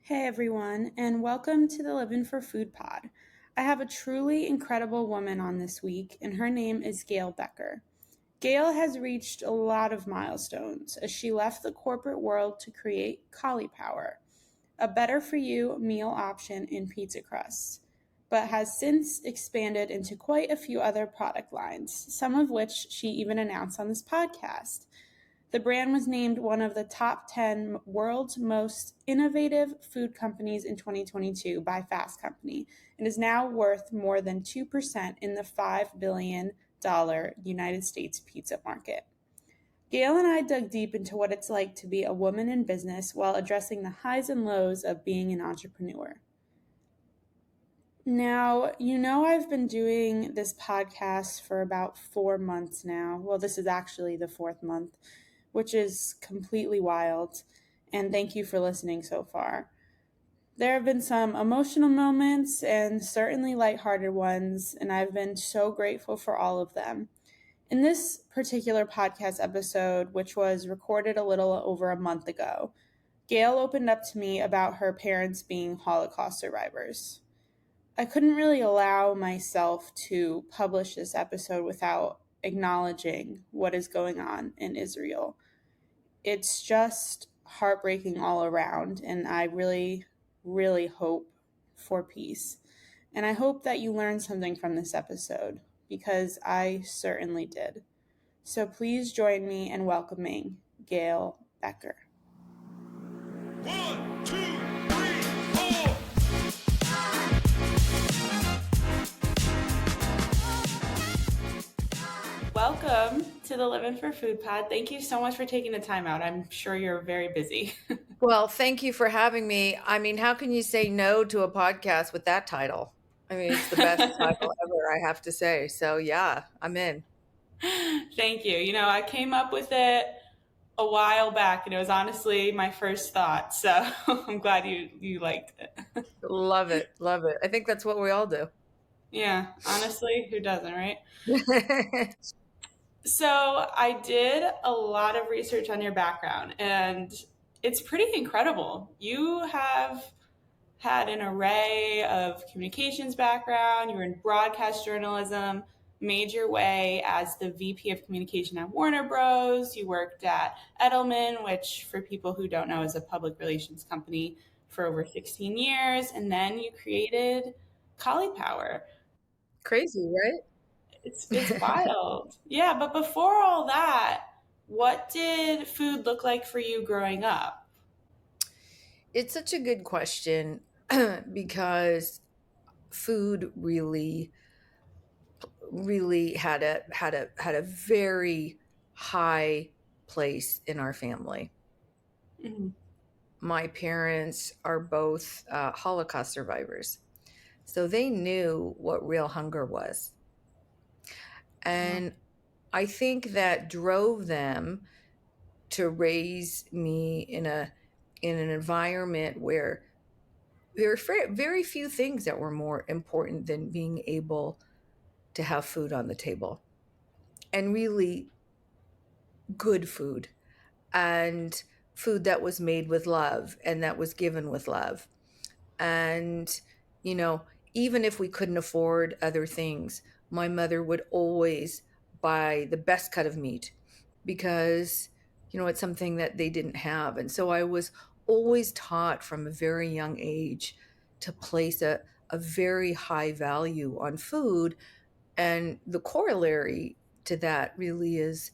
Hey everyone, and welcome to the Livvin for Food Pod. I have a truly incredible woman on this week, and her name is Gail Becker. Gail has reached a lot of milestones as she left the corporate world to create Cauliflower, a better for you meal option in pizza crusts, but has since expanded into quite a few other product lines, some of which she even announced on this podcast. The brand was named one of the top 10 world's most innovative food companies in 2022 by Fast Company and is now worth more than 2% in the $5 billion United States pizza market. Gail and I dug deep into what it's like to be a woman in business while addressing the highs and lows of being an entrepreneur. Now, I've been doing this podcast for about 4 months now. Well, this is actually the fourth month, which is completely wild. And thank you for listening so far. There have been some emotional moments and certainly lighthearted ones, and I've been so grateful for all of them. In this particular podcast episode, which was recorded a little over a month ago, Gail opened up to me about her parents being Holocaust survivors. I couldn't really allow myself to publish this episode without acknowledging what is going on in Israel. It's just heartbreaking all around, and I really, really hope for peace. And I hope that you learned something from this episode, because I certainly did. So please join me in welcoming Gail Becker. 1, 2, 3, 4. Welcome to the Livvin for Food Pod. Thank you so much for taking the time out. I'm sure you're very busy. Well, thank you for having me. I mean, how can you say no to a podcast with that title? I mean, it's the best title ever, I have to say. So, yeah, I'm in. Thank you. I came up with it a while back, and it was honestly my first thought. So I'm glad you liked it. Love it. Love it. I think that's what we all do. Yeah, honestly, who doesn't, right? So I did a lot of research on your background, and it's pretty incredible. You have had an array of communications background. You were in broadcast journalism, made your way as the VP of communication at Warner Bros. You worked at Edelman, which for people who don't know is a public relations company, for over 16 years. And then you created Cauliflower. Crazy, right? It's wild. Yeah, but before all that, what did food look like for you growing up? It's such a good question because food really had a very high place in our family. Mhm. My parents are both Holocaust survivors, so they knew what real hunger was. And I think that drove them to raise me in an environment where there were very few things that were more important than being able to have food on the table, and really good food, and food that was made with love and that was given with love. And, even if we couldn't afford other things, my mother would always buy the best cut of meat because, it's something that they didn't have. And so I was always taught from a very young age to place a very high value on food. And the corollary to that really is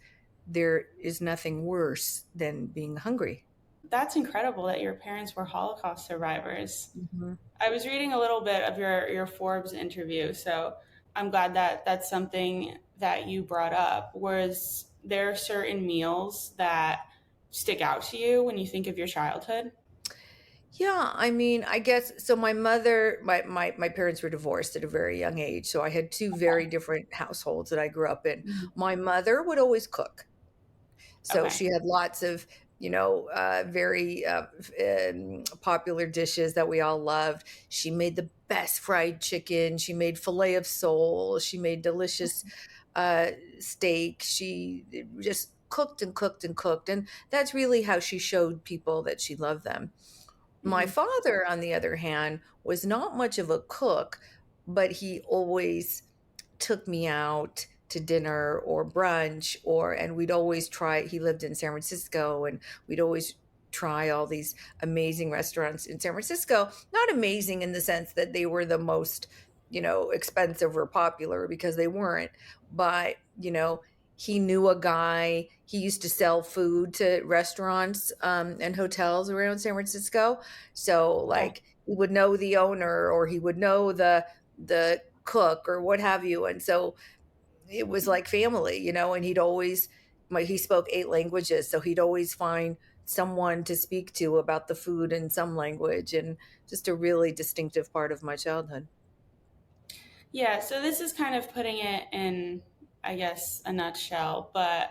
there is nothing worse than being hungry. That's incredible that your parents were Holocaust survivors. Mm-hmm. I was reading a little bit of your Forbes interview, so I'm glad that that's something that you brought up. Was there certain meals that stick out to you when you think of your childhood? Yeah, I mean, I guess so. My parents were divorced at a very young age, so I had two very different households that I grew up in. My mother would always cook, so Okay. she had lots of, very popular dishes that we all loved. She made the best fried chicken. She made filet of sole. She made delicious steak. She just cooked and cooked and cooked, and that's really how she showed people that she loved them. My Hmm. father, on the other hand, was not much of a cook, but he always took me out to dinner or brunch, and we'd always try. He lived in San Francisco, and we'd always try all these amazing restaurants in San Francisco. Not amazing in the sense that they were the most, expensive or popular, because they weren't, but he knew a guy. He used to sell food to restaurants and hotels around San Francisco. So, Yeah. like, he would know the owner, or he would know the cook, or what have you. And so it was like family, and he spoke 8 languages, so he'd always find someone to speak to about the food in some language, and just a really distinctive part of my childhood. Yeah, so this is kind of putting it in, I guess, a nutshell, but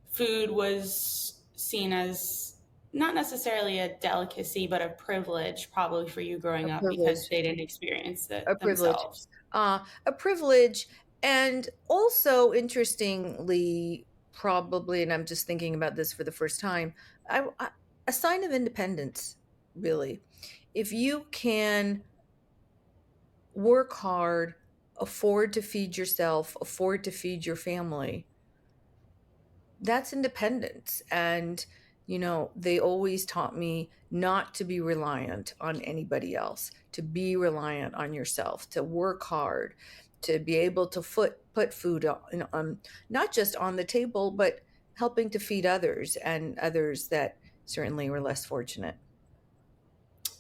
food was seen as not necessarily a delicacy, but a privilege probably for you A growing up because privilege. they didn't experience A it privilege. themselves. A privilege. And also, interestingly, probably, and I'm just thinking about this for the first time, a sign of independence, really. If you can work hard, afford to feed yourself, afford to feed your family, that's independence. And, they always taught me not to be reliant on anybody else, to be reliant on yourself, to work hard, to be able to put food on, not just on the table, but helping to feed others, and others that certainly were less fortunate.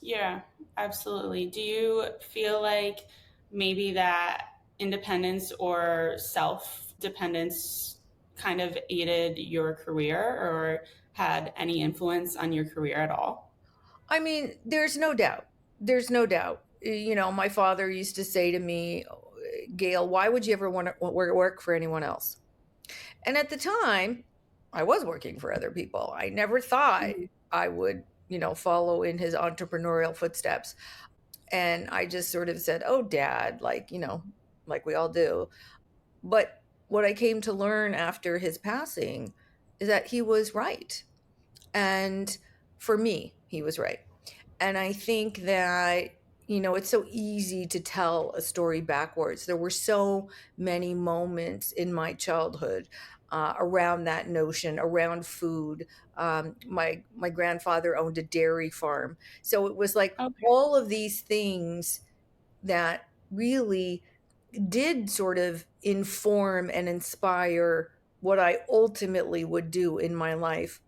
Yeah, absolutely. Do you feel like maybe that independence or self dependence kind of aided your career or had any influence on your career at all? I mean, there's no doubt. There's no doubt. My father used to say to me, Gail, why would you ever want to work for anyone else? And at the time, I was working for other people. I never thought Mhm. I would, follow in his entrepreneurial footsteps. And I just sort of said, oh, dad, like, like we all do. But what I came to learn after his passing is that he was right. And for me, he was right. And I think that, it's so easy to tell a story backwards. There were so many moments in my childhood around that notion, around food. My grandfather owned a dairy farm. So it was like Okay. all of these things that really did sort of inform and inspire what I ultimately would do in my life.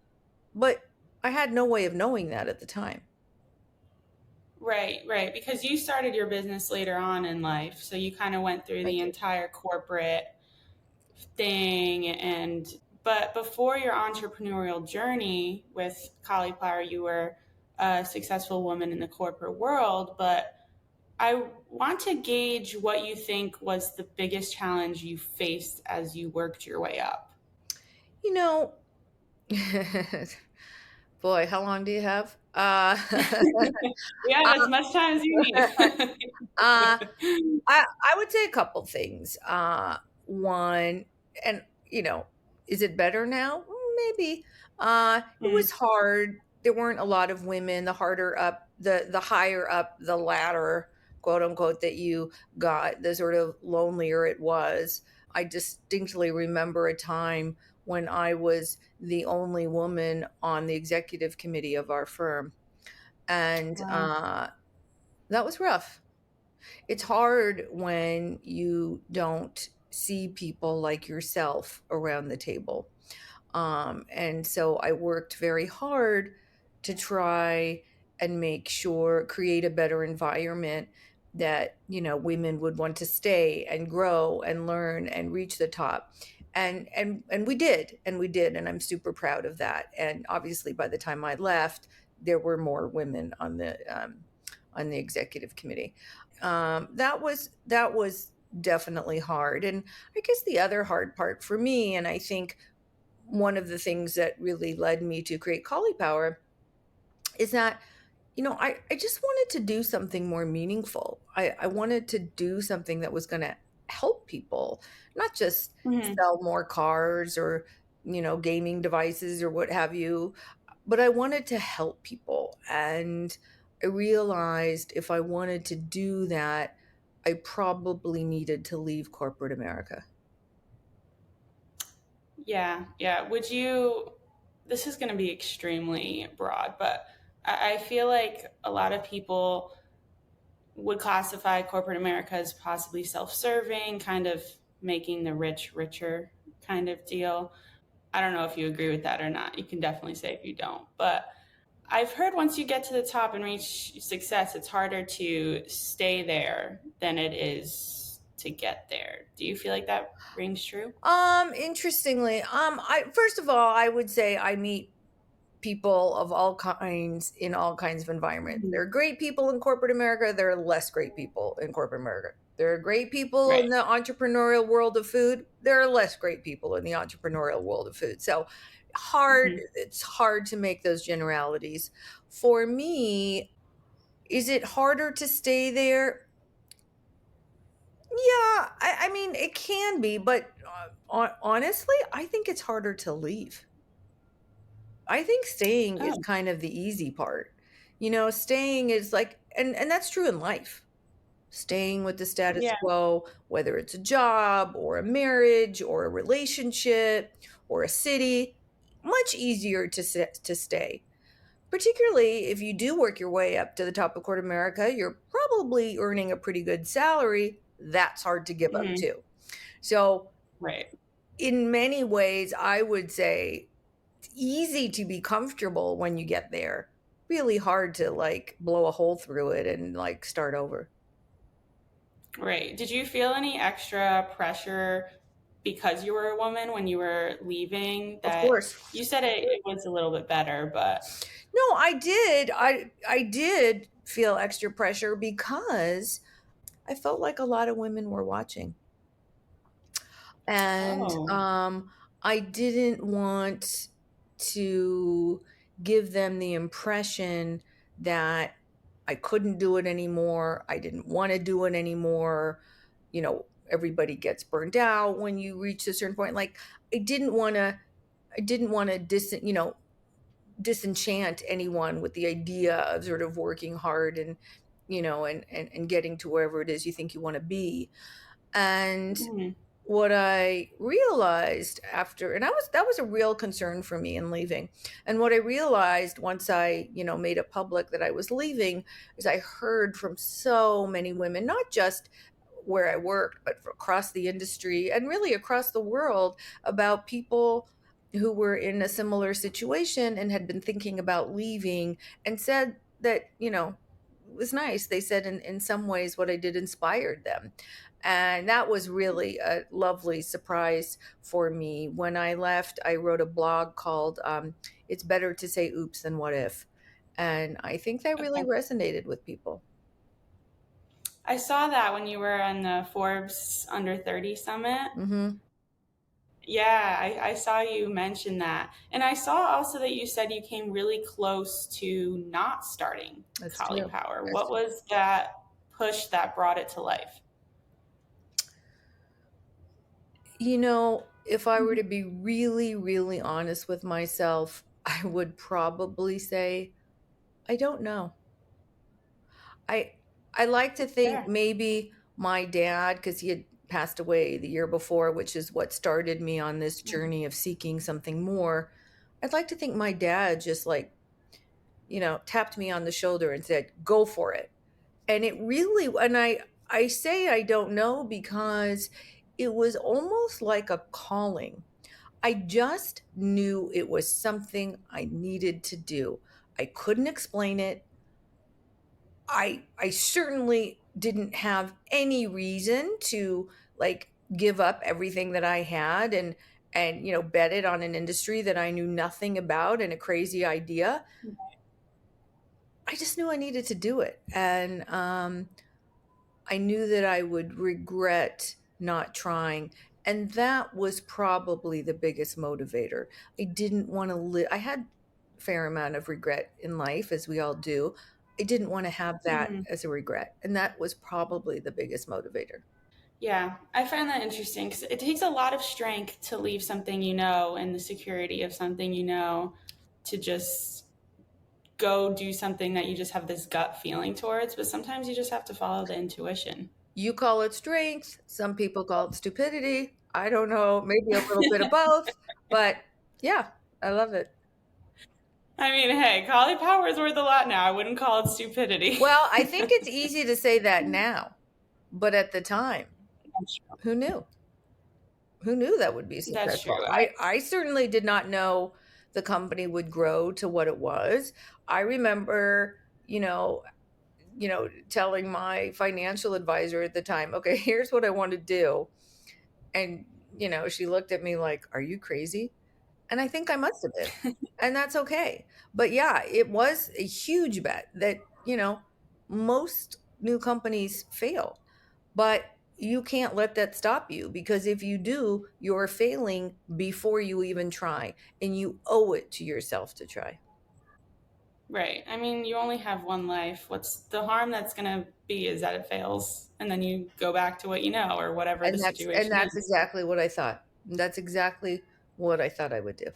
But I had no way of knowing that at the time. Right, right. Because you started your business later on in life. So you kind of went through I the did. entire corporate thing. But before your entrepreneurial journey with Cauliflower, you were a successful woman in the corporate world. But I want to gauge what you think was the biggest challenge you faced as you worked your way up. You know, boy, how long do you have? We have as uh, much time as you need. uh, I would say a couple things. One, and is it better now? Maybe. It Mm, was hard. There weren't a lot of women. The harder up, the higher up the ladder, quote unquote, that you got, the sort of lonelier it was. I distinctly remember a time when I was the only woman on the executive committee of our firm, and wow. that was rough. It's hard when you don't see people like yourself around the table. And so I worked very hard to try and make sure, create a better environment that, women would want to stay and grow and learn and reach the top. And we did, and I'm super proud of that. And obviously by the time I left, there were more women on the executive committee. That was definitely hard. And I guess the other hard part for me, and I think one of the things that really led me to create Collie Power, is that I just wanted to do something more meaningful. I wanted to do something that was going to help people, not just Mhm. sell more cars or gaming devices or what have you, but I wanted to help people. And I realized if I wanted to do that, I probably needed to leave corporate America. Yeah, yeah. Would you, this is going to be extremely broad, but I feel like a lot of people would classify corporate America as possibly self serving, kind of making the rich richer kind of deal. I don't know if you agree with that or not. You can definitely say if you don't. But I've heard once you get to the top and reach success, it's harder to stay there than it is to get there. Do you feel like that rings true? Interestingly, I first of all, I would say I meet people of all kinds in all kinds of environments. Mhm. There are great people in corporate America, there are less great people in corporate America. There are great people in Right. the entrepreneurial world of food, there are less great people in the entrepreneurial world of food. So Mhm. it's hard to make those generalities. For me, is it harder to stay there? Yeah, I mean, it can be, but honestly, I think it's harder to leave. I think staying is Oh, kind of the easy part. You know, staying is like, and that's true in life. Staying with the status yeah. quo, whether it's a job or a marriage or a relationship or a city, much easier to stay. Particularly if you do work your way up to the top of corporate America, you're probably earning a pretty good salary. That's hard to give up Mhm. too. So, Right. in many ways, I would say it's easy to be comfortable when you get there. Really hard to like blow a hole through it and like start over. Right. Did you feel any extra pressure because you were a woman when you were leaving Of that course. you said it was a little bit better, but No, I did. I did feel extra pressure because I felt like a lot of women were watching. And oh. I didn't want to give them the impression that I couldn't do it anymore. I didn't want to do it anymore. You know, everybody gets burned out when you reach a certain point. Like I didn't want to I didn't want to disenchant anyone with the idea of sort of working hard and and getting to wherever it is you think you want to be. And Mhm. what I realized after, and that was a real concern for me in leaving. And what I realized once I, made it public that I was leaving is I heard from so many women, not just where I worked, but across the industry and really across the world about people who were in a similar situation and had been thinking about leaving and said that, it was nice. They said in some ways what I did inspired them. And that was really a lovely surprise for me. When I left, I wrote a blog called It's Better to Say Oops Than What If. And I think that really Okay. resonated with people. I saw that when you were on the Forbes Under 30 Summit. Hmm. Yeah, I saw you mention that. And I saw also that you said you came really close to not starting That's Collie true. Power. That's What true. was that push that brought it to life? If I were Mhm. to be really, really honest with myself, I would probably say, I don't know. I I like to think Fair. maybe my dad, because he had passed away the year before, which is what started me on this Mhm. journey of seeking something more. I'd like to think my dad just like, tapped me on the shoulder and said, "Go for it." And it really, and I say I don't know because it was almost like a calling. I just knew it was something I needed to do. I couldn't explain it. I certainly didn't have any reason to like give up everything that I had and bet it on an industry that I knew nothing about and a crazy idea. I just knew I needed to do it. And I knew that I would regret not trying. And that was probably the biggest motivator. I didn't want to live, I had a fair amount of regret in life, as we all do. I didn't want to have that Mhm. as a regret. And that was probably the biggest motivator. Yeah, I find that interesting because it takes a lot of strength to leave something you know and the security of something you know to just go do something that you just have this gut feeling towards, but sometimes you just have to follow the intuition. You call it strength. Some people call it stupidity. I don't know, maybe a little bit of both, but yeah, I love it. I mean, hey, cauliflower is worth a lot now. I wouldn't call it stupidity. Well, I think it's easy to say that now, but at the time, That's true. who knew? Who knew that would be That's successful? true. I certainly did not know the company would grow to what it was. I remember, telling my financial advisor at the time, okay, here's what I want to do. And, she looked at me like, are you crazy? And I think I must have been. And that's okay. But yeah, it was a huge bet that, most new companies fail. But you can't let that stop you, because if you do, you're failing before you even try. And you owe it to yourself to try. Right. I mean, you only have one life. What's the harm that's going to be is that it fails and then you go back to what you know or whatever the And situation that's is. exactly what I thought. That's exactly what I thought I would do.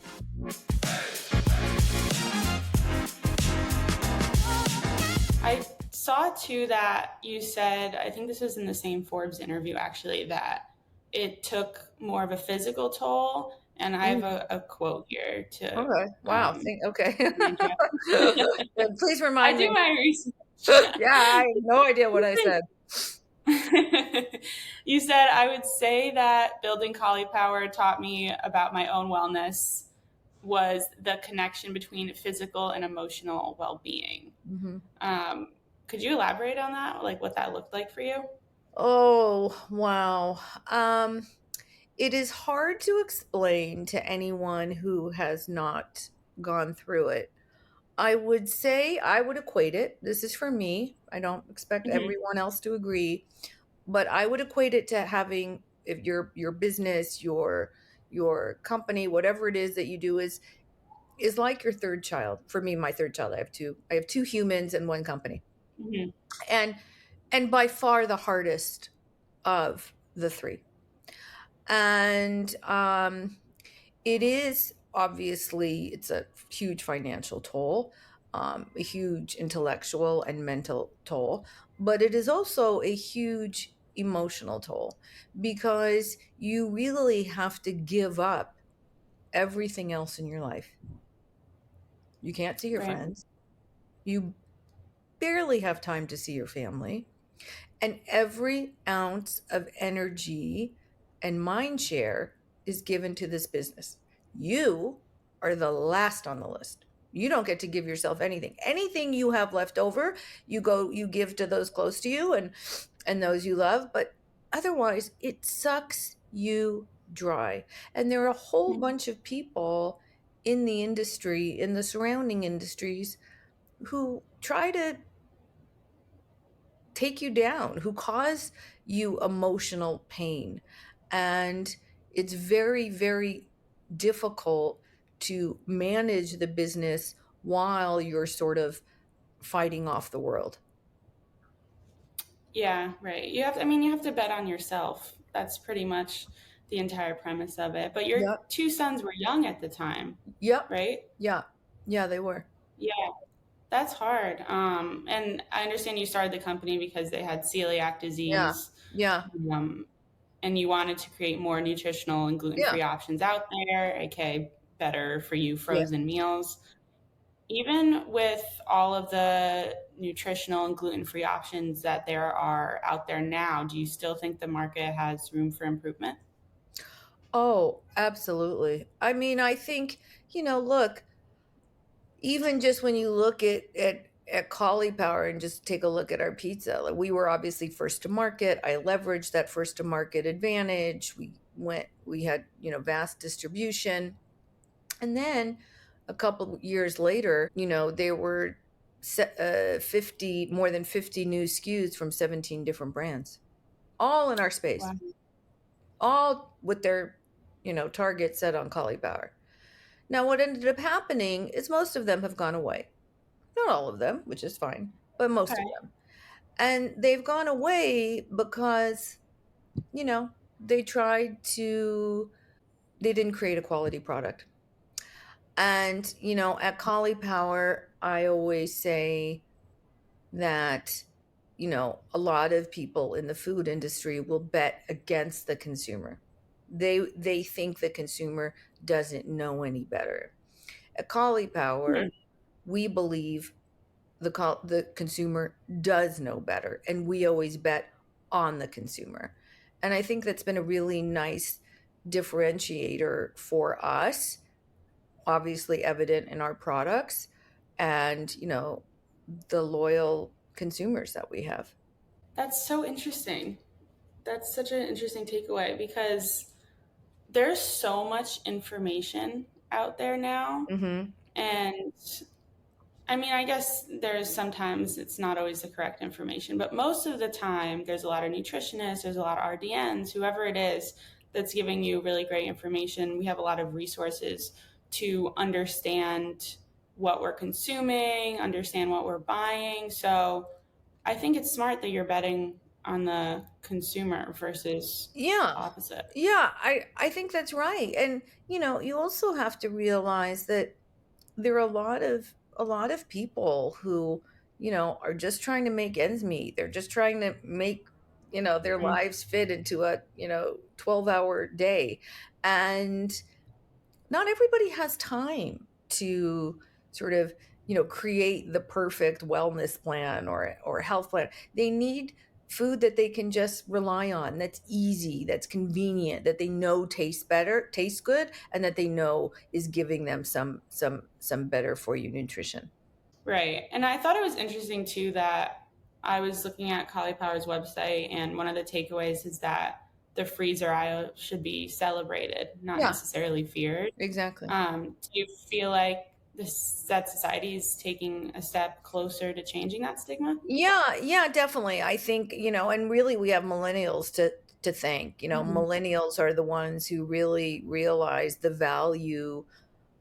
I saw too that you said, I think this was in the same Forbes interview actually, that it took more of a physical toll. And I have Mm, a quote here to okay. Wow. Okay. remind you. And please I remind do me. my research. Yeah, I have no idea what I said. You said, I would say that building cauliflower taught me about my own wellness was the connection between physical and emotional well-being. Mhm. Um, could you elaborate on that? Like what that looked like for you? Oh, wow. It is hard to explain to anyone who has not gone through it. I would say I would equate it. This is for me. I don't expect Hmm. everyone else to agree, but I would equate it to having, if your business, your company, whatever it is that you do is like your third child. For me, my third child. I have two humans and one company. Hmm. And and by far the hardest of the three. And it is obviously, it's a huge financial toll, a huge intellectual and mental toll, but it is also a huge emotional toll, because you really have to give up everything else in your life. You can't see your Right. friends. You barely have time to see your family. And every ounce of energy and mind share is given to this business. You are the last on the list. You don't get to give yourself anything. Anything you have left over, you give to those close to you and those you love, but otherwise it sucks you dry. And there are a whole Mhm. bunch of people in the industry, in the surrounding industries, who try to take you down, who cause you emotional pain. And it's very, very difficult to manage the business while you're sort of fighting off the world. Yeah, right. You have to bet on yourself. That's pretty much the entire premise of it. But your Yep. two sons were young at the time, Yep. right? Yeah. Yeah, they were. Yeah, that's hard. And I understand you started the company because they had celiac Yeah. disease, Yeah. um, and you wanted to create more nutritional and Yeah. gluten-free options out there, aka better for you Yeah. frozen meals. Even with all of the nutritional and gluten-free options that there are out there now, do you still think the market has room for improvement? Oh, absolutely. I mean, I think, look, even just when you look at cauliflower and just take a look at our pizza, like, we were obviously first to market. I leveraged that first to market advantage. We had, vast distribution. And then a couple years later, there were 50, more than 50 new SKUs from 17 different brands, all in our space, Wow. all with their, target set on cauliflower. Now, what ended up happening is most of them have gone away. Not all of them, which is fine, but most of Okay. them. And they've gone away because, they tried to, they didn't create a quality product. And, at Collie Power, I always say that, a lot of people in the food industry will bet against the consumer. They think the consumer doesn't know any better. At Collie Hmm. Power, we believe the consumer does know better, and we always bet on the consumer. And I think that's been a really nice differentiator for us, obviously evident in our products and, the loyal consumers that we have. That's so interesting. That's such an interesting takeaway because there's so much information out there now. Hmm. And I mean, I guess there's sometimes it's not always the correct information, but most of the time there's a lot of nutritionists, there's a lot of RDNs, whoever it is that's giving you really great information. We have a lot of resources to understand what we're consuming, understand what we're buying. So I think it's smart that you're betting on the consumer versus Yeah. opposite. Yeah, I think that's right. And you also have to realize that there are a lot of people who, are just trying to make ends meet. They're just trying to make, their Mhm. lives fit into a, 12-hour day. And not everybody has time to sort of, create the perfect wellness plan or health plan. They need food that they can just rely on, that's easy, that's convenient, that they know tastes good, and that they know is giving them some better for you nutrition. Right. And I thought it was interesting too that I was looking at Cauliflower's website, and one of the takeaways is that the freezer aisle should be celebrated, not Yeah, necessarily feared. exactly. Do you feel like that society is taking a step closer to changing that stigma? Yeah, yeah, definitely. I think, and really we have millennials to thank. Mhm. Millennials are the ones who really realize the value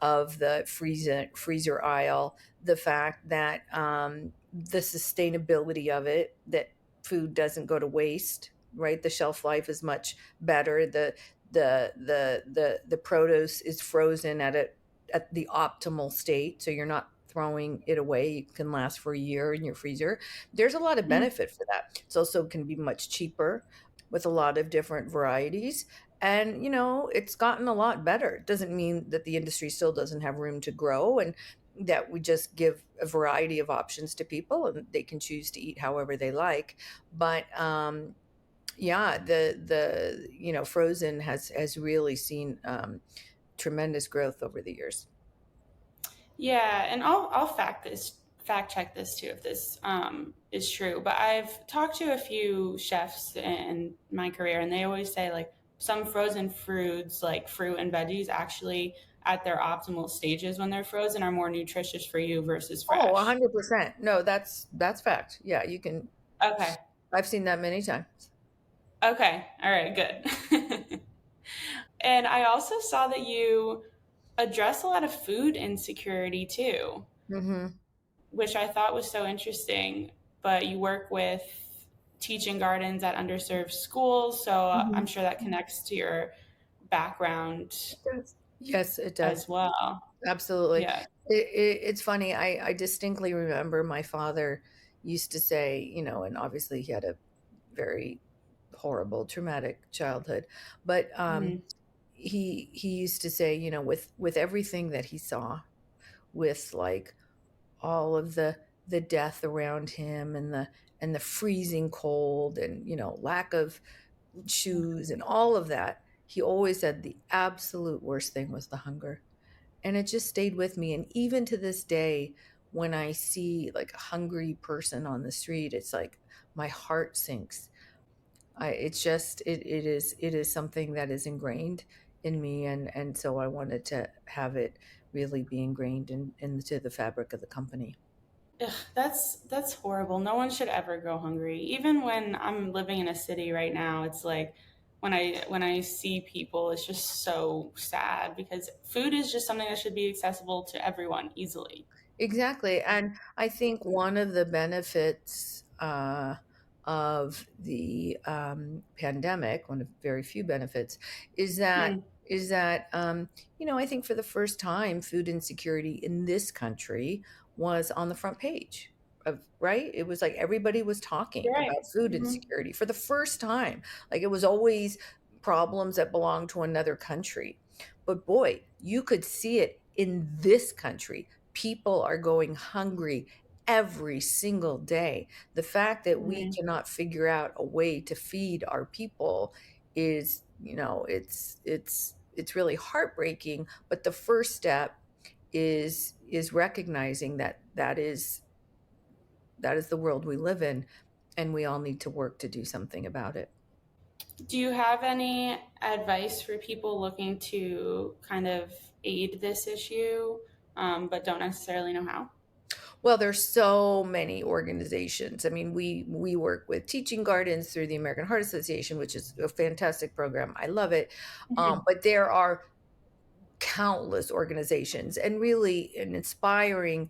of the freezer aisle, the fact that the sustainability of it, that food doesn't go to waste, right? The shelf life is much better. The produce is frozen at the optimal state, so you're not throwing it away. It can last for a year in your freezer. There's a lot of Mhm. benefit for that. It's also can be much cheaper with a lot of different varieties. And, it's gotten a lot better. It doesn't mean that the industry still doesn't have room to grow, and that we just give a variety of options to people and they can choose to eat however they like. But yeah, the frozen has really seen tremendous growth over the years. Yeah, and I'll fact check this too if this is true. But I've talked to a few chefs in my career, and they always say like some frozen fruits, like fruit and veggies, actually at their optimal stages when they're frozen are more nutritious for you versus Oh, fresh. 100%. No, that's fact. Yeah, you can. Okay. I've seen that many times. Okay. All right. Good. And I also saw that you address a lot of food insecurity too, Hmm. which I thought was so interesting. But you work with teaching gardens at underserved schools, so I'm Hmm. sure that connects to your background Yes, it does. as well. Absolutely. Yeah. It's funny. I distinctly remember my father used to say, and obviously he had a very horrible, traumatic childhood, but Hmm. he used to say, with everything that he saw, with like all of the death around him and the freezing cold and lack of shoes and all of that, he always said the absolute worst thing was the hunger. And it just stayed with me. And even to this day, when I see like a hungry person on the street, it's like my heart sinks. It's just it is something that is ingrained in me, and so I wanted to have it really be ingrained into the fabric of the company. Ugh, that's horrible. No one should ever go hungry. Even when I'm living in a city right now, it's like when I see people, it's just so sad because food is just something that should be accessible to everyone easily. Exactly. And I think one of the benefits of the pandemic, one of very few benefits, is that Mm. is that I think for the first time, food insecurity in this country was on the front page of, right? It was like everybody was talking You're right. about food Hmm. insecurity for the first time. Like it was always problems that belonged to another country. But boy, you could see it in this country. People are going hungry every single day. The fact that we Hmm. cannot figure out a way to feed our people is, it's really heartbreaking, but the first step is recognizing that that is the world we live in, and we all need to work to do something about it. Do you have any advice for people looking to kind of aid this issue, but don't necessarily know how? Well, there's so many organizations. I mean, we work with Teaching Gardens through the American Heart Association, which is a fantastic program. I love it. Hmm. But there are countless organizations and really an inspiring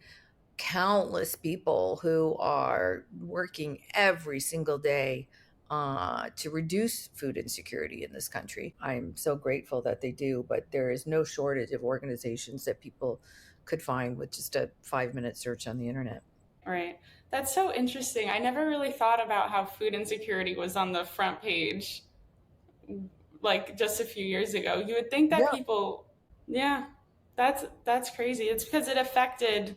countless people who are working every single day to reduce food insecurity in this country. I'm so grateful that they do, but there is no shortage of organizations that people could find with just a 5-minute search on the internet. Right. That's so interesting. I never really thought about how food insecurity was on the front page like just a few years ago. You would think that Yeah, people, yeah, that's crazy. It's because it affected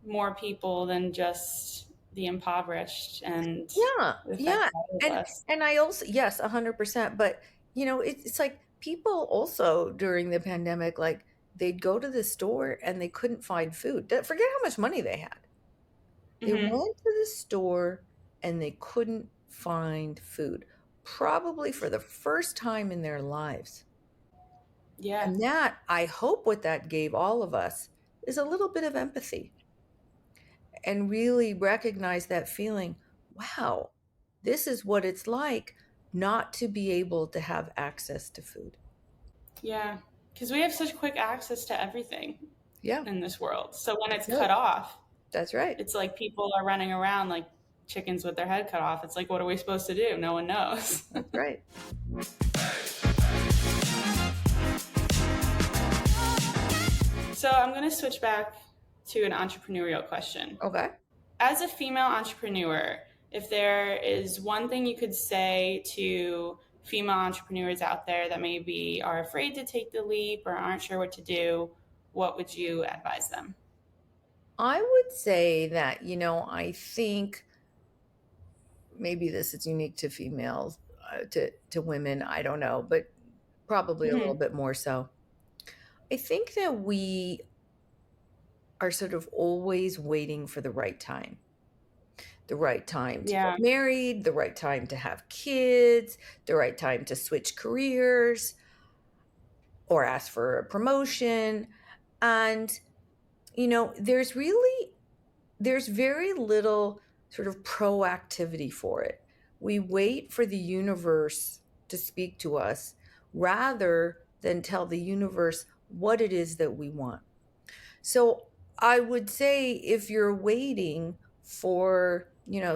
more people than just the impoverished, and yeah, it affects yeah. all of And us. and I also, yes, 100%. But it's like people also during the pandemic, like they'd go to the store and they couldn't find food. Forget how much money they had. They Hmm. went to the store and they couldn't find food, probably for the first time in their lives. Yeah, And that, I hope what that gave all of us is a little bit of empathy and really recognize that feeling. Wow, this is what it's like not to be able to have access to food. yeah. Because we have such quick access to everything Yeah, in this world. So when that's it's cut right. off, That's right. it's like people are running around like chickens with their head cut off. It's like, what are we supposed to do? No one knows. That's right. So I'm going to switch back to an entrepreneurial question. Okay. As a female entrepreneur, if there is one thing you could say to female entrepreneurs out there that maybe are afraid to take the leap or aren't sure what to do, what would you advise them? I would say that, I think maybe this is unique to females, to women, I don't know, but probably a little Hmm. bit more so. I think that we are sort of always waiting for the right time. The right time to get Yeah. married, the right time to have kids, the right time to switch careers or ask for a promotion. And there's very little sort of proactivity for it. We wait for the universe to speak to us rather than tell the universe what it is that we want. So I would say if you're waiting for,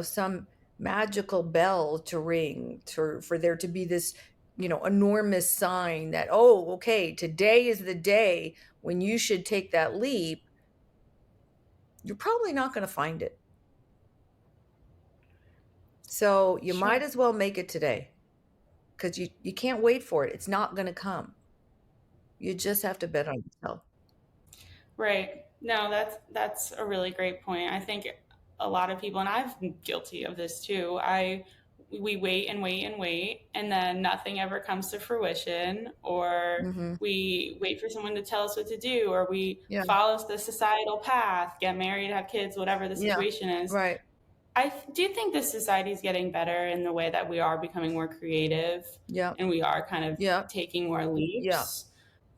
some magical bell to ring, for there to be this, enormous sign that, oh, okay, today is the day when you should take that leap, you're probably not going to find it. So you Sure. might as well make it today because you can't wait for it. It's not going to come. You just have to bet on yourself. Right. No, that's a really great point. I think a lot of people, and I've been guilty of this too. We wait and wait and wait, and then nothing ever comes to fruition, or Hmm. we wait for someone to tell us what to do, or we Yeah. follow the societal path, get married, have kids, whatever the Yeah. situation is. Right. I do think this society is getting better in the way that we are becoming more creative, Yeah. and we are kind of Yeah. taking more Yeah. leaps.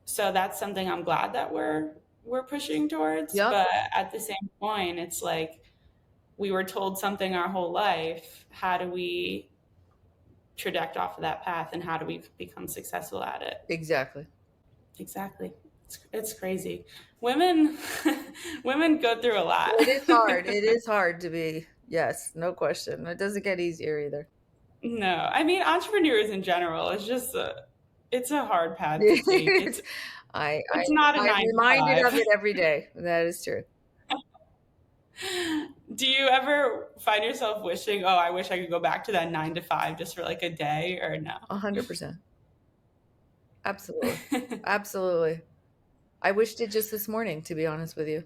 So that's something I'm glad that we're pushing towards. Yeah. But at the same point, it's like we were told something our whole life. How do we traject off of that path, and how do we become successful at it? Exactly. Exactly. It's crazy. Women women go through a lot. It is hard. It is hard to be. Yes, no question. It doesn't get easier either. No, I mean entrepreneurs in general. It's a hard path to take. It's, I, I, It's not a I'm nine to reminded of five. it every day. That is true. Do you ever find yourself wishing, oh, I wish I could go back to that 9 to 5 just for like a day, or no? 100%. Absolutely. Absolutely. I wished it just this morning, to be honest with you.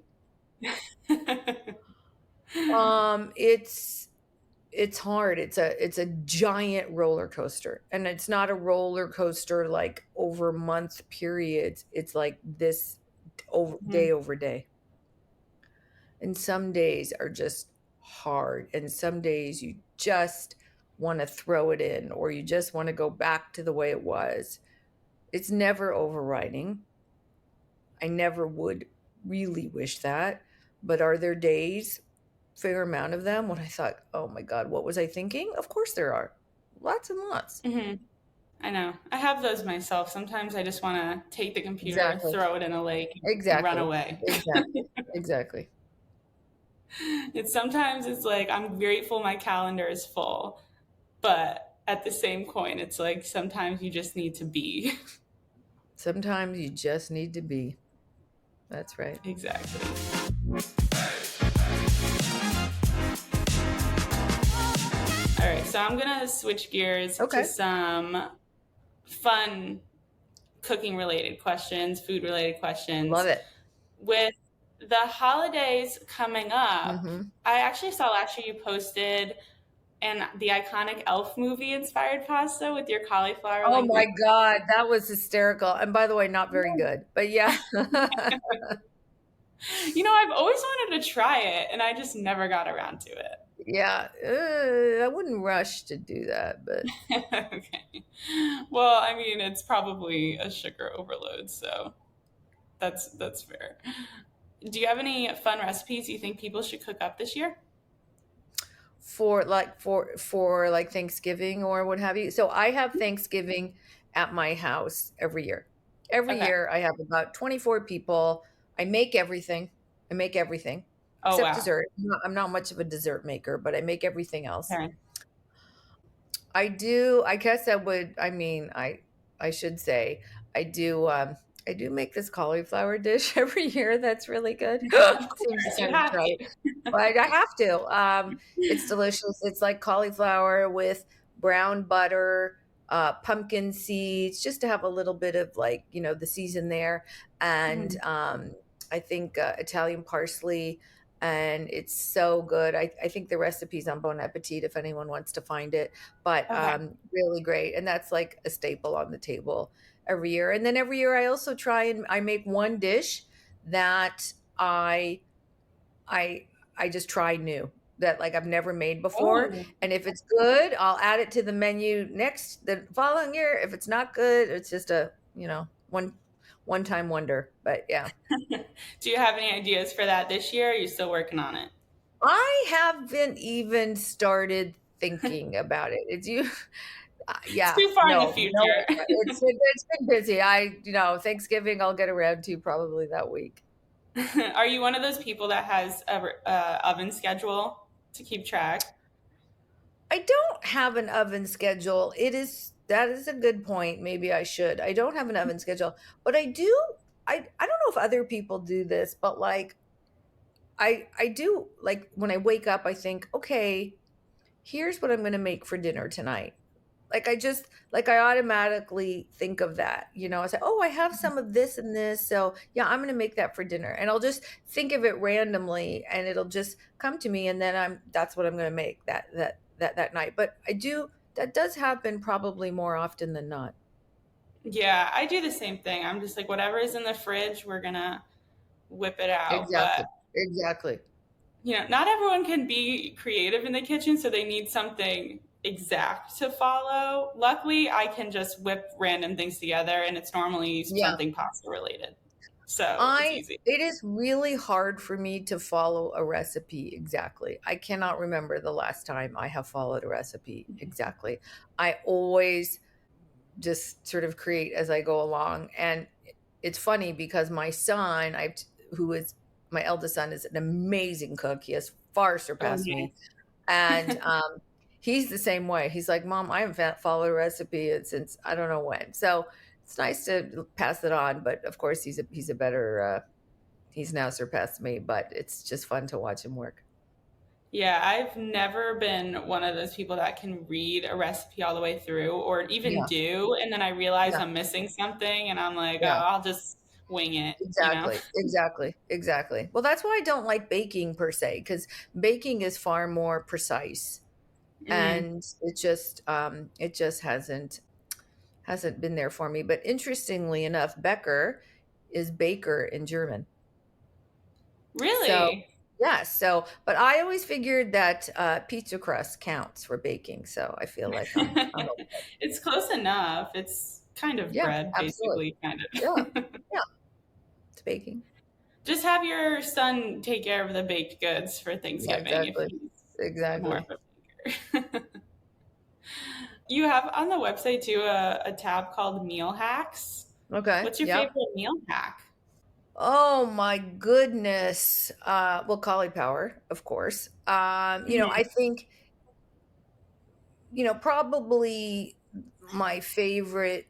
It's hard. It's a giant roller coaster. And it's not a roller coaster like over month periods. It's like this over day. And some days are just hard. And some days you just want to throw it in, or you just want to go back to the way it was. It's never overriding. I never would really wish that. But are there days, fair amount of them, when I thought, oh my God, what was I thinking? Of course there are. Lots and lots. Hmm. I know. I have those myself. Sometimes I just want to take the computer, Exactly. throw it in a lake, and run Exactly. away. Exactly. Exactly. Sometimes it's like I'm grateful my calendar is full, but at the same coin, it's like sometimes you just need to be. Sometimes you just need to be. That's right. Exactly. All right, so I'm gonna switch gears to Okay. some fun cooking related questions, food related questions. Love it. With the holidays coming up, Hmm. I actually saw last year you posted and the iconic Elf movie inspired pasta with your cauliflower Oh my linguine. God, that was hysterical. And by the way, not very good. But yeah. You know, I've always wanted to try it, and I just never got around to it. Yeah. I wouldn't rush to do that, but Okay. Well, I mean, it's probably a sugar overload, so that's fair. Do you have any fun recipes you think people should cook up this year? for like Thanksgiving or what have you. So I have Thanksgiving at my house every year. Every Okay. year I have about 24 people. I make everything. I make everything Oh except wow. dessert. I'm not much of a dessert maker, but I make everything else. Okay. I do. I guess I would. I mean, I should say I do. I do make this cauliflower dish every year. That's really good. Of Seems course, you kind of have trite, but I have to. It's delicious. It's like cauliflower with brown butter, pumpkin seeds, just to have a little bit of like the season there, and to. I think Italian parsley, and it's so good. I think the recipe's on Bon Appetit if anyone wants to find it, but Okay. really great. And that's like a staple on the table every year. And then every year I also try and I make one dish that I I just try new that like I've never made before. Oh. And if it's good, I'll add it to the menu next the following year. If it's not good, it's just a, one time wonder. But yeah. Do you have any ideas for that this year? Or are you still working on it? I haven't even started thinking about it. It's you. It's Yeah, too far in the no, future. it's been busy. Thanksgiving I'll get around to probably that week. Are you one of those people that has a oven schedule to keep track? I don't have an oven schedule. That is a good point. Maybe I should. I don't have an oven schedule, but I do. I don't know if other people do this, but like I do like when I wake up, I think, okay, here's what I'm going to make for dinner tonight. Like I automatically think of that. I say, "Oh, I have some of this and this, so yeah, I'm going to make that for dinner." And I'll just think of it randomly and it'll just come to me and then that's what I'm going to make that night. But that does happen probably more often than not. Yeah, I do the same thing. I'm just like, whatever is in the fridge, we're gonna whip it out. But Exactly. Exactly. not everyone can be creative in the kitchen, so they need something exact to follow. Luckily, I can just whip random things together, and it's normally Yeah. something pasta related, so it's I easy. It is really hard for me to follow a recipe exactly. I cannot remember the last time I have followed a recipe exactly. I always just sort of create as I go along. And it's funny because my son, who is my eldest son, is an amazing cook. He has far Oh, surpassed me. nice. And he's the same way. He's like, Mom, I haven't followed a recipe since I don't know when. So it's nice to pass it on. But of course, he's a better he's now surpassed me, but it's just fun to watch him work. Yeah, I've never been one of those people that can read a recipe all the way through or even Yeah, do, and then I realize yeah, I'm missing something and I'm like, oh, yeah. I'll just wing it, you know? Exactly, exactly, exactly. Well, that's why I don't like baking per se, because baking is far more precise, Hmm. and it just hasn't been there for me. But interestingly enough, Becker is baker in German. So Really? yeah, so but I always figured that pizza crust counts for baking. So I feel like I'm okay. It's close enough. It's kind of Yeah, bread, absolutely. basically, kind Yeah, of. yeah, it's baking. Just have your son take care of the baked goods for Yeah, Thanksgiving if exactly, he's more of exactly. a baker. You have on the website too a tab called Meal Hacks. Okay, What's your yep. favorite meal hack? Oh my goodness. Well, cauliflower, of course. I Hmm. think, probably my favorite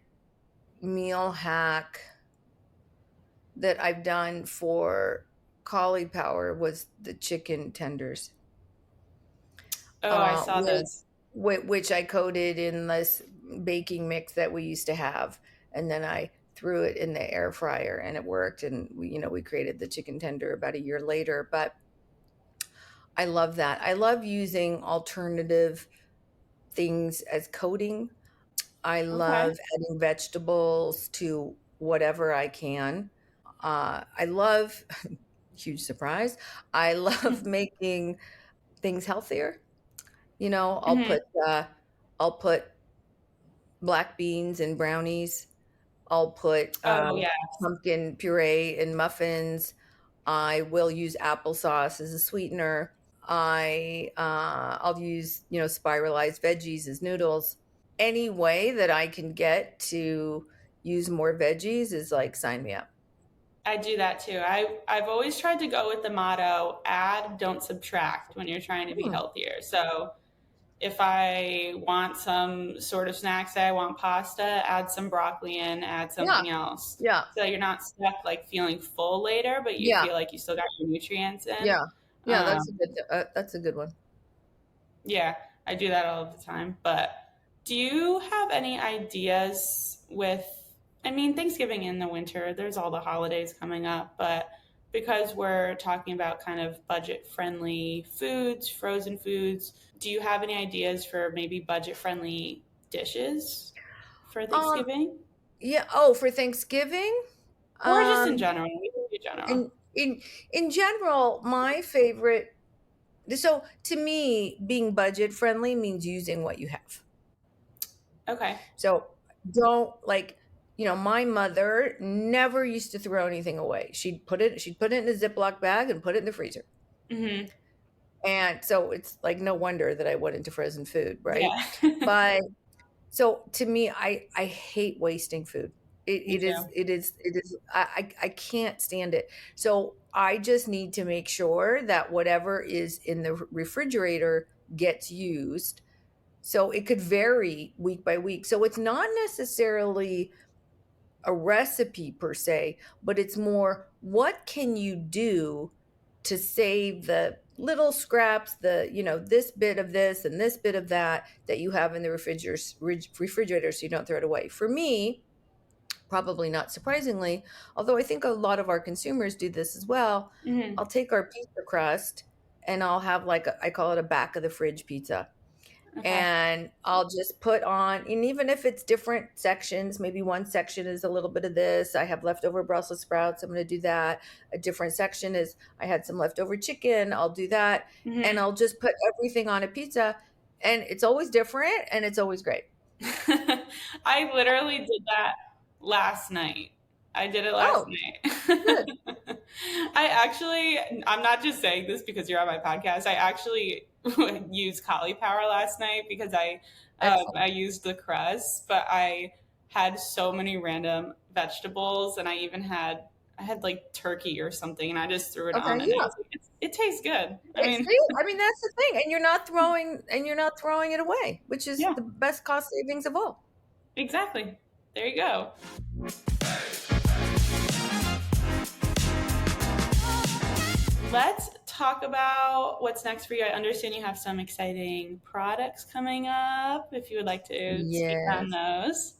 meal hack that I've done for cauliflower was the chicken tenders, Oh, I uh, saw which, those. which I coated in this baking mix that we used to have. And then I threw it in the air fryer and it worked. And we created the chicken tender about a year later. But I love that. I love using alternative things as coating. I Okay. love adding vegetables to whatever I can. I love, huge surprise, I love making things healthier. You know, Hmm. I'll put black beans in brownies. I'll put Oh, yeah. pumpkin puree in muffins. I will use applesauce as a sweetener. I'll use spiralized veggies as noodles. Any way that I can get to use more veggies is like sign me up. I do that too. I've always tried to go with the motto add, don't subtract when you're trying to be Hmm. healthier. So if I want some sort of snack, say I want pasta, add some broccoli in, add Yeah, something else. yeah, So you're not stuck like feeling full later, but you yeah, feel like you still got your nutrients in. yeah, yeah. Um, That's a good one. yeah, I do that all the time. But do you have any ideas with, I mean, Thanksgiving in the winter, there's all the holidays coming up, but because we're talking about kind of budget friendly foods, frozen foods, do you have any ideas for maybe budget friendly dishes for Um, Thanksgiving? yeah. Oh, for Thanksgiving, Or just in um, general? We can do general. in in in general, my favorite. So to me, being budget friendly means using what you have. Okay. So don't like, my mother never used to throw anything away. She'd put it in a Ziploc bag and put it in the freezer. Hmm. And so it's like no wonder that I went into frozen food, right? Yeah. But so to me, I hate wasting food. It, Me it is too. it is it is I can't stand it. So I just need to make sure that whatever is in the refrigerator gets used. So it could vary week by week. So it's not necessarily a recipe per se, but it's more what can you do to save the little scraps, this bit of this and this bit of that you have in the refrigerator so you don't throw it away. For me, probably not surprisingly, although I think a lot of our consumers do this as well, Hmm. I'll take our pizza crust and I'll have I call it a back of the fridge pizza, Okay. and I'll just put on, and even if it's different sections, maybe one section is a little bit of this. I have leftover Brussels sprouts. I'm going to do that. A different section is I had some leftover chicken. I'll do that. And Hmm. I'll just put everything on a pizza. And it's always different and it's always great. I literally did that last night. I did it last Oh, good. night. I'm not just saying this because you're on my podcast. I actually used cauliflower last night because I Excellent. used the crust, but I had so many random vegetables, and I had like turkey or something, and I just threw it Okay. on, and Yeah. it tastes good. I It's, mean, see, I mean, that's the thing. And you're not throwing it away, which is yeah, the best cost savings of all. exactly. There you go. let's talk about what's next for you. I understand you have some exciting products coming up. If you would like to speak on Yes. those.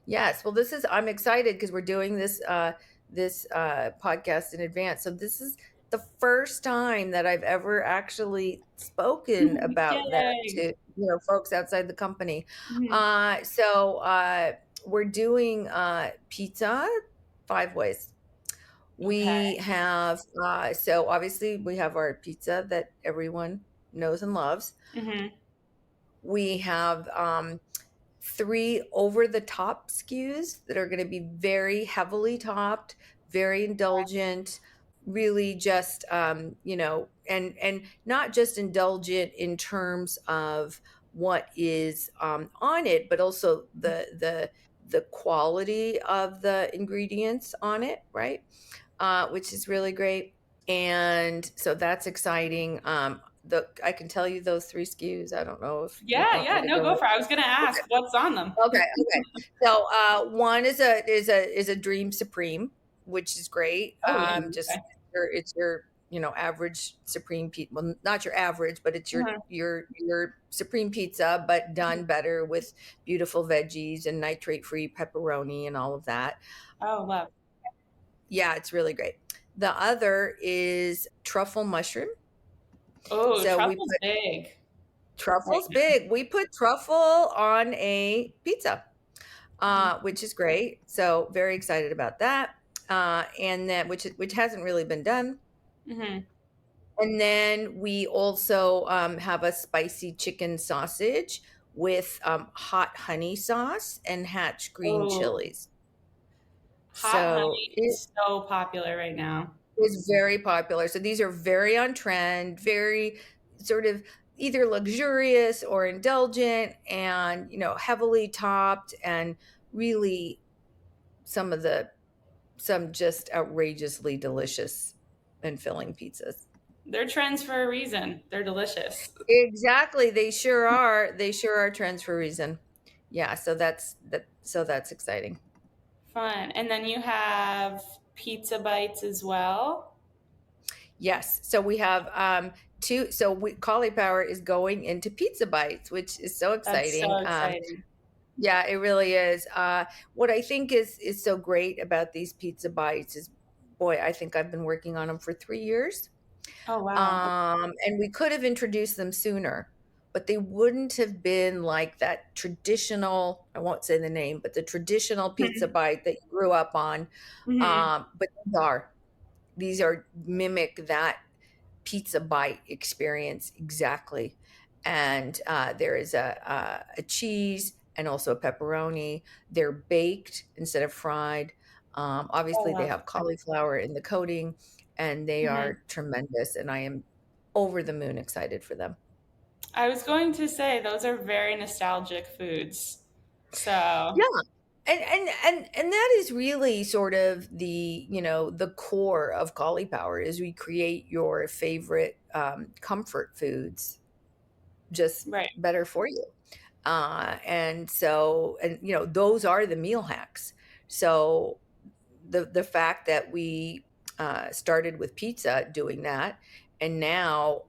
Yes. Well, I'm excited because we're doing this podcast in advance. So this is the first time that I've ever actually spoken about that Yay! to, folks outside the company. Mhm. So we're doing pizza 5 ways. Okay. We have so obviously we have our pizza that everyone knows and loves. Hmm. We have 3 over-the-top SKUs that are going to be very heavily topped, very indulgent, really just and not just indulgent in terms of what is on it, but also the quality of the ingredients on it, right? Which is really great. And so that's exciting. I can tell you those 3 SKUs. I don't know if you Yeah, want me yeah. to No, go go into. for it. I was gonna ask what's on them. Okay, okay. So one is a Dream Supreme, which is great. Oh, yeah. Just Okay. it's your average Supreme pizza. Well, not your average, but it's your Uh-huh. your Supreme pizza, but done better with beautiful veggies and nitrate-free pepperoni and all of that. Oh, love. Yeah, it's really great. The other is truffle mushroom. Oh, So we truffle's put big right truffles now. big. We put truffle on a pizza, which is great. So very excited about that. And then which hasn't really been done. Mm-hmm. And then we also have a spicy chicken sausage with hot honey sauce and Hatch green Oh, chilies. hot So honey it is so popular right now. is very popular. So these are very on trend, very sort of either luxurious or indulgent and, heavily topped and really some just outrageously delicious and filling pizzas. They're trends for a reason. They're delicious. Exactly. They sure are. They sure are trends for a reason. Yeah, so that's exciting. Fun. And then you have pizza bites as well. Yes. So we have cauliflower is going into pizza bites, which is so That's so exciting. exciting. Yeah, it really is. What I think is so great about these pizza bites is, boy, I think I've been working on them for 3 years. Oh, wow. And we could have introduced them sooner, but they wouldn't have been like that traditional, I won't say the name, but the traditional pizza bite that you grew up on. Hmm. But these are mimic that pizza bite experience exactly. And there is a cheese and also a pepperoni. They're baked instead of fried. Oh, Obviously, they love. have cauliflower in the coating, and they Hmm. are tremendous. And I am over the moon excited for them. I was going to say those are very nostalgic foods. So, Yeah. And that is really sort of the core of cauliflower is we create your favorite comfort foods just right. better for you. And those are the meal hacks. So the fact that we started with pizza doing that, and now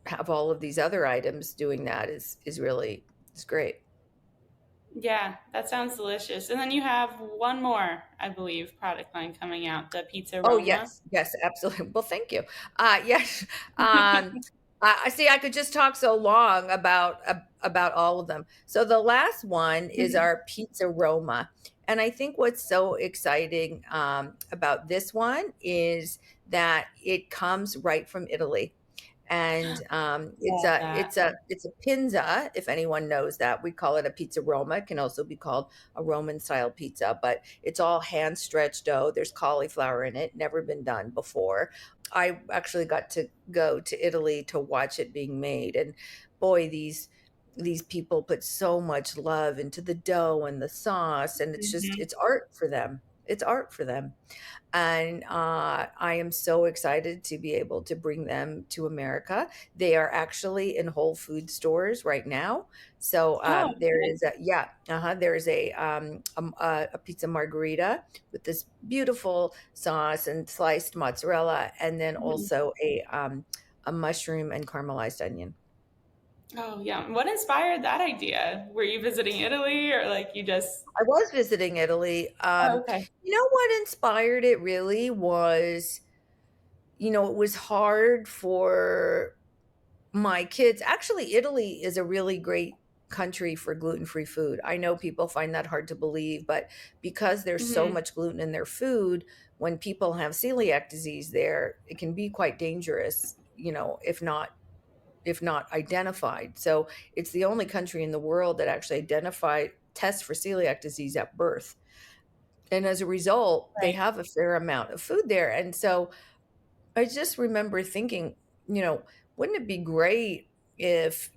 have all of these other items doing that is great. Yeah, that sounds delicious. And then you have one more, I believe, product line coming out, the Pizza Oh, Roma. yes, yes, absolutely. Well, thank you. Yes. I see. I could just talk so long about all of them. So the last one is Mhm. our Pizza Roma, and I think what's so exciting about this one is that it comes right from Italy. And it's Love a that. it's a it's a pinza. If anyone knows that, we call it a pizza Roma. It can also be called a Roman style pizza, but it's all hand stretched dough. There's cauliflower in it, never been done before. I actually got to go to Italy to watch it being made, and boy, these people put so much love into the dough and the sauce, and Mhm. it's art for them. it's art for them. And I am so excited to be able to bring them to America. They are actually in Whole Food stores right now. So Oh, there okay. is a yeah, there is a pizza margherita with this beautiful sauce and sliced mozzarella, and then Mhm. also a mushroom and caramelized onion. Oh, yeah. What inspired that idea? Were you visiting Italy or like you just? I was visiting Italy. Oh, okay. You know what inspired it really was, it was hard for my kids. Actually, Italy is a really great country for gluten-free food. I know people find that hard to believe, but because there's so Hmm. much gluten in their food, when people have celiac disease there, it can be quite dangerous, if not identified. So it's the only country in the world that actually tests for celiac disease at birth. And as a result, they Right. have a fair amount of food there. And so I just remember thinking, you know, wouldn't it be great if,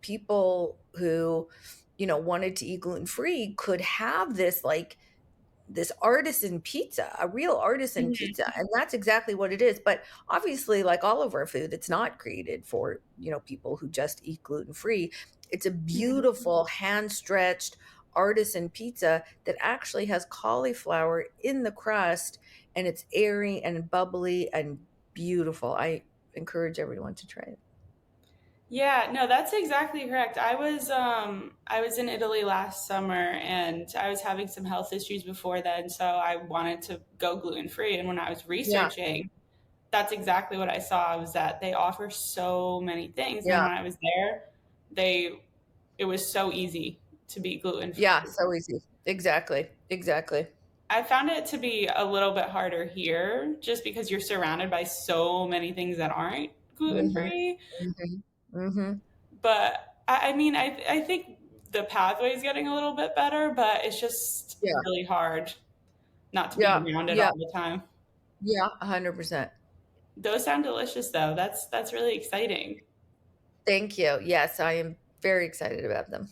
people who, wanted to eat gluten free could have this artisan pizza, a real artisan Mhm. pizza. And that's exactly what it is. But obviously, like all of our food, it's not created for, people who just eat gluten free. It's a Mhm. beautiful hand stretched artisan pizza that actually has cauliflower in the crust, and it's airy and bubbly and beautiful. I encourage everyone to try it. Yeah, no, that's exactly correct. I was in Italy last summer and I was having some health issues before then, so I wanted to go gluten free. And when I was Yeah. researching, that's exactly what I saw was that they offer so many things. And Yeah. when I was there, they it was so easy to be gluten Yeah. free. So easy. Exactly. Exactly. I found it to be a little bit harder here just because you're surrounded by so many things that aren't gluten Hmm. free. Hmm. Hmm. But I mean, I think the pathway is getting a little bit better, but it's just Yeah. really hard not to be Yeah. around it Yeah. all the time. Yeah. 100%. Those sound delicious though. That's really exciting. Thank you. Yes, I am very excited about them.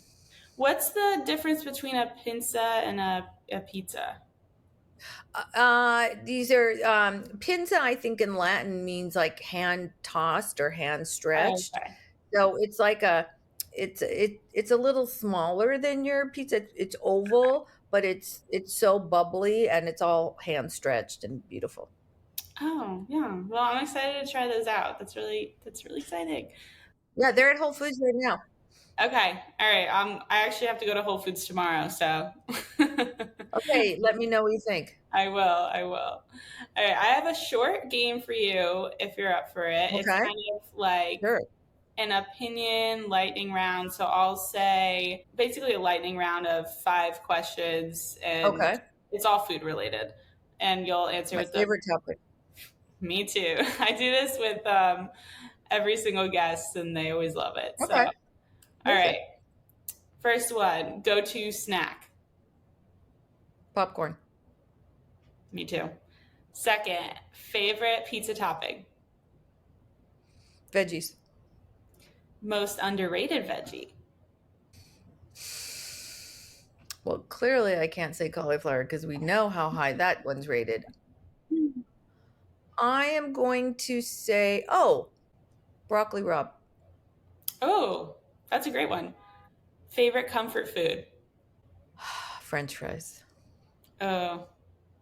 What's the difference between a pinza and a pizza? These are pinza, I think in Latin means like hand tossed or hand Oh, stretched. okay. So it's a little smaller than your pizza. It's oval, but it's so bubbly and it's all hand stretched and beautiful. Oh, yeah. Well, I'm excited to try those out. That's really exciting. Yeah, they're at Whole Foods right now. Okay. All right. I actually have to go to Whole Foods tomorrow, so Okay, let me know what you think. I will. I will. All right. I have a short game for you if you're up for it. It's Okay, kind of like sure. an opinion lightning round. So I'll say basically a lightning round of 5 questions, and Okay, it's all food related. And you'll answer my with the favorite topic. me too. I do this with every single guest, and they always love it. So, Okay, all perfect. right. First one, go to snack. Popcorn, Me too. Second, favorite pizza topping. veggies. Most underrated veggie. Well, clearly I can't say cauliflower because we know how high that one's rated. I am going to say, oh, broccoli rabe, Oh, that's a great one. Favorite comfort food. French fries. Oh,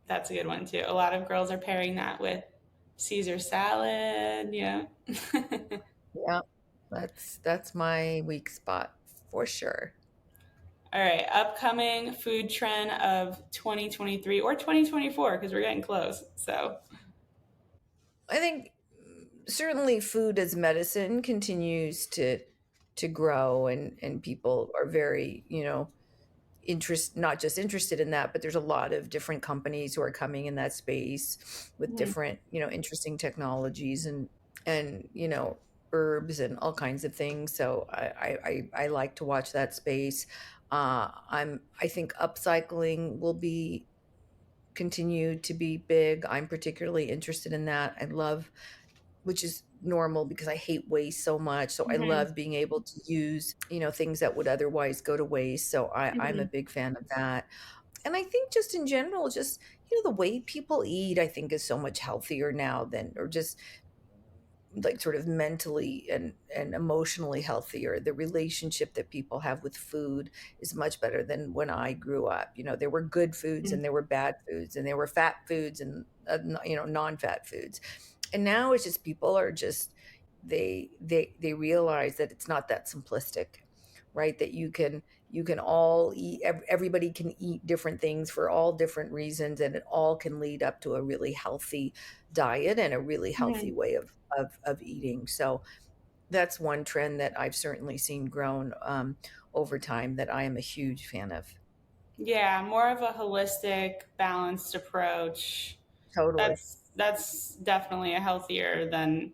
that's a good one too. A lot of girls are pairing that with Caesar salad. Yeah. Yeah, that's my weak spot for sure. All right. Upcoming food trend of 2023 or 2024 because we're getting close. So, I think certainly food as medicine continues to grow, and people are very, not just interested in that, but there's a lot of different companies who are coming in that space with mhm, different, interesting technologies and herbs and all kinds of things. So I like to watch that space. I think upcycling will be continue to be big. I'm particularly interested in that. I love, which is normal because I hate waste so much. So I mhm, love being able to use, things that would otherwise go to waste. So I'm a mhm. big fan of that. And I think just in general, just, the way people eat, I think is so much healthier now than, or just like sort of mentally and emotionally healthier. The relationship that people have with food is much better than when I grew up. There were good foods and there were bad foods, and there were fat foods and non-fat foods. And now it's just people are just, they realize that it's not that simplistic, right? That you can all eat, everybody can eat different things for all different reasons, and it all can lead up to a really healthy diet and a really healthy Mhm. way of eating. So that's one trend that I've certainly seen grown over time, that I am a huge fan of. Yeah, more of a holistic, balanced approach. Totally. That's definitely a healthier than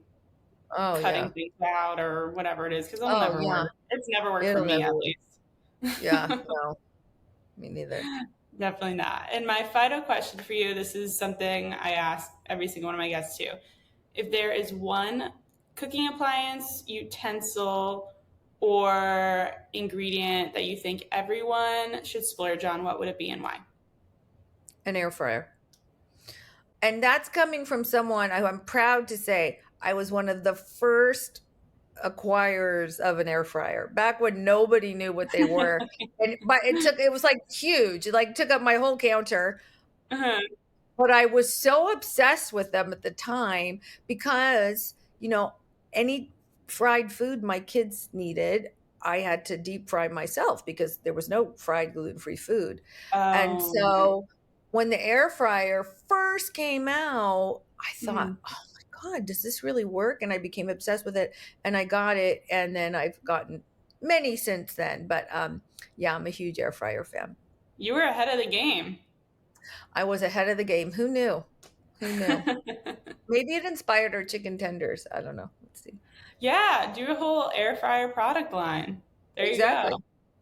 Oh cutting yeah. things out or whatever it is, because it'll Oh never yeah. work. It's never worked for It'll me, never at work. Yeah. least. No, me neither. Definitely not. And my final question for you, this is something I ask every single one of my guests too. If there is one cooking appliance, utensil, or ingredient that you think everyone should splurge on, what would it be and why? An air fryer. And that's coming from someone who I'm proud to say I was one of the first acquirers of an air fryer back when nobody knew what they were. And but it was like huge. It like took up my whole counter. Uh-huh. But I was so obsessed with them at the time because, any fried food my kids needed, I had to deep fry myself because there was no fried gluten-free food. And Oh, nice. so when the air fryer first came out, I thought, Mhm. oh my God, does this really work? And I became obsessed with it, and I got it. And then I've gotten many since then. But yeah, I'm a huge air fryer fan. You were ahead of the game. I was ahead of the game. Who knew? Who knew? Maybe it inspired our chicken tenders. I don't know. Let's see. Yeah, do a whole air fryer product line. There you go. Exactly.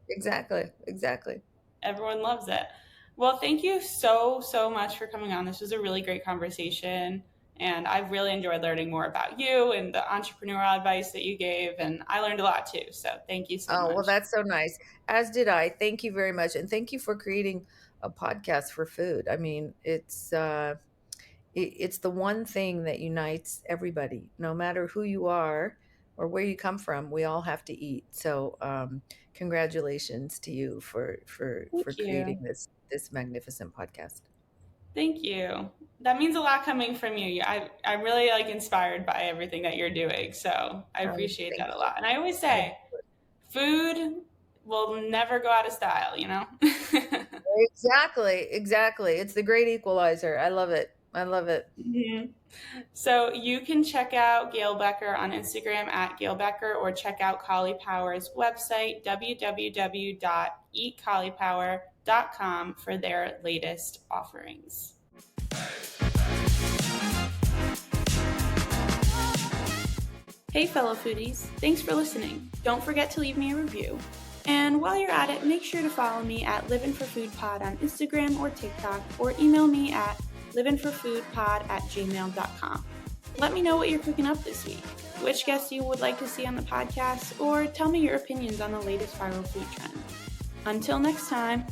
Exactly. Exactly. Everyone loves it. Well, thank you so, so much for coming on. This was a really great conversation. And I really enjoyed learning more about you and the entrepreneurial advice that you gave. And I learned a lot too. So thank you so Oh, well, much. that's so nice. As did I. Thank you very much. And thank you for creating a podcast for food. I mean, it's the one thing that unites everybody, no matter who you are or where you come from. We all have to eat. So, congratulations to you for Thank you. creating this magnificent podcast. Thank you. That means a lot coming from you. I'm really like inspired by everything that you're doing. So I appreciate Thank that a you. lot. And I always I say, food will never go out of style, you know? Exactly, exactly. It's the great equalizer. I love it. I love it. Mhm. So you can check out Gail Becker on Instagram at Gail Becker, or check out Cauliflower's website, www.eatcauliflower.com, for their latest offerings. Hey, fellow foodies, thanks for listening. Don't forget to leave me a review. And while you're at it, make sure to follow me at Livvin for Food Pod on Instagram or TikTok, or email me at livvinforfoodpod@gmail.com. Let me know what you're cooking up this week, which guests you would like to see on the podcast, or tell me your opinions on the latest viral food trend. Until next time.